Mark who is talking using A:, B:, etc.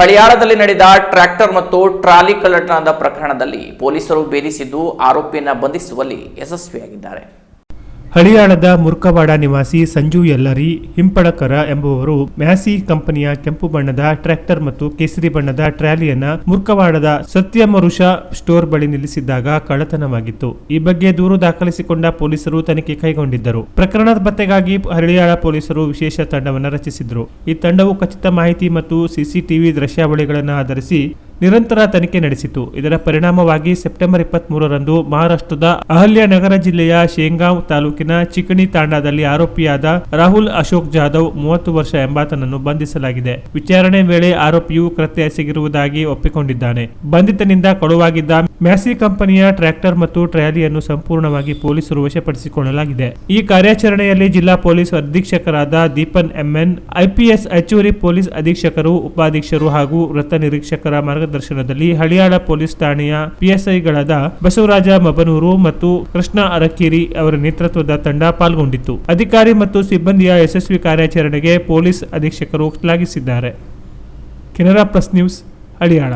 A: ಹಳಿಯಾಳದಲ್ಲಿ ನಡೆದ ಟ್ರ್ಯಾಕ್ಟರ್ ಮತ್ತು ಟ್ರಾಲಿ ಕಳ್ಳತನದ ಪ್ರಕರಣದಲ್ಲಿ ಪೊಲೀಸರು ಭೇದಿಸಿದ್ದು ಆರೋಪಿಯನ್ನು ಬಂಧಿಸುವಲ್ಲಿ ಯಶಸ್ವಿಯಾಗಿದ್ದಾರೆ.
B: ಹಳಿಯಾಳದ ಮುರ್ಕವಾಡ ನಿವಾಸಿ ಸಂಜು ಯಲ್ಲರಿ ಹಿಂಪಡಕರ ಎಂಬುವರು ಮ್ಯಾಸಿ ಕಂಪನಿಯ ಕೆಂಪು ಬಣ್ಣದ ಟ್ರ್ಯಾಕ್ಟರ್ ಮತ್ತು ಕೇಸರಿ ಬಣ್ಣದ ಟ್ರಾಲಿಯನ್ನ ಮುರ್ಕವಾಡದ ಸತ್ಯಮರುಷ ಸ್ಟೋರ್ ಬಳಿ ನಿಲ್ಲಿಸಿದ್ದಾಗ ಕಳ್ಳತನವಾಗಿತ್ತು. ಈ ಬಗ್ಗೆ ದೂರು ದಾಖಲಿಸಿಕೊಂಡ ಪೊಲೀಸರು ತನಿಖೆ ಕೈಗೊಂಡಿದ್ದರು. ಪ್ರಕರಣದ ಪತ್ತೆಗಾಗಿ ಹಳಿಯಾಳ ಪೊಲೀಸರು ವಿಶೇಷ ತಂಡವನ್ನು ರಚಿಸಿದ್ರು. ಈ ತಂಡವು ಖಚಿತ ಮಾಹಿತಿ ಮತ್ತು ಸಿಸಿಟಿವಿ ದೃಶ್ಯಾವಳಿಗಳನ್ನು ಆಧರಿಸಿ ನಿರಂತರ ತನಿಖೆ ನಡೆಸಿತು. ಇದರ ಪರಿಣಾಮವಾಗಿ ಸೆಪ್ಟೆಂಬರ್ 23ರಂದು ಮಹಾರಾಷ್ಟ್ರದ ಅಹಲ್ಯನಗರ ಜಿಲ್ಲೆಯ ಶೇಂಗಾಂವ್ ತಾಲೂಕಿನ ಚಿಕಣಿ ತಾಂಡಾದಲ್ಲಿ ಆರೋಪಿಯಾದ ರಾಹುಲ್ ಅಶೋಕ್ ಜಾಧವ್ 30 ವರ್ಷ ಎಂಬಾತನನ್ನು ಬಂಧಿಸಲಾಗಿದೆ. ವಿಚಾರಣೆ ವೇಳೆ ಆರೋಪಿಯು ಕೃತ್ಯ ಎಸಗಿರುವುದಾಗಿ ಒಪ್ಪಿಕೊಂಡಿದ್ದಾನೆ. ಬಂಧಿತನಿಂದ ಕಳುವಾಗಿದ್ದ ಮ್ಯಾಸಿ ಕಂಪನಿಯ ಟ್ರ್ಯಾಕ್ಟರ್ ಮತ್ತು ಟ್ರಾಲಿಯನ್ನು ಸಂಪೂರ್ಣವಾಗಿ ಪೊಲೀಸರು ವಶಪಡಿಸಿಕೊಳ್ಳಲಾಗಿದೆ. ಈ ಕಾರ್ಯಾಚರಣೆಯಲ್ಲಿ ಜಿಲ್ಲಾ ಪೊಲೀಸ್ ಅಧೀಕ್ಷಕರಾದ ದೀಪನ್ ಎಂಎನ್, ಐಪಿಎಸ್ ಹೆಚ್ಚುವರಿ ಪೊಲೀಸ್ ಅಧೀಕ್ಷಕರು, ಉಪಾಧೀಕ್ಷರು ಹಾಗೂ ವೃತ್ತ ನಿರೀಕ್ಷಕರ ಮಾರ್ಗದರ್ಶನದಲ್ಲಿ ಹಳಿಯಾಳ ಪೊಲೀಸ್ ಠಾಣೆಯ ಪಿಎಸ್ಐಗಳಾದ ಬಸವರಾಜ ಮಬನೂರು ಮತ್ತು ಕೃಷ್ಣ ಅರಕೇರಿ ಅವರ ನೇತೃತ್ವದ ತಂಡ ಪಾಲ್ಗೊಂಡಿತ್ತು. ಅಧಿಕಾರಿ ಮತ್ತು ಸಿಬ್ಬಂದಿಯ ಯಶಸ್ವಿ ಕಾರ್ಯಾಚರಣೆಗೆ ಪೊಲೀಸ್ ಅಧೀಕ್ಷಕರು ಶ್ಲಾಘಿಸಿದ್ದಾರೆ. Canara plus news, Haliyal.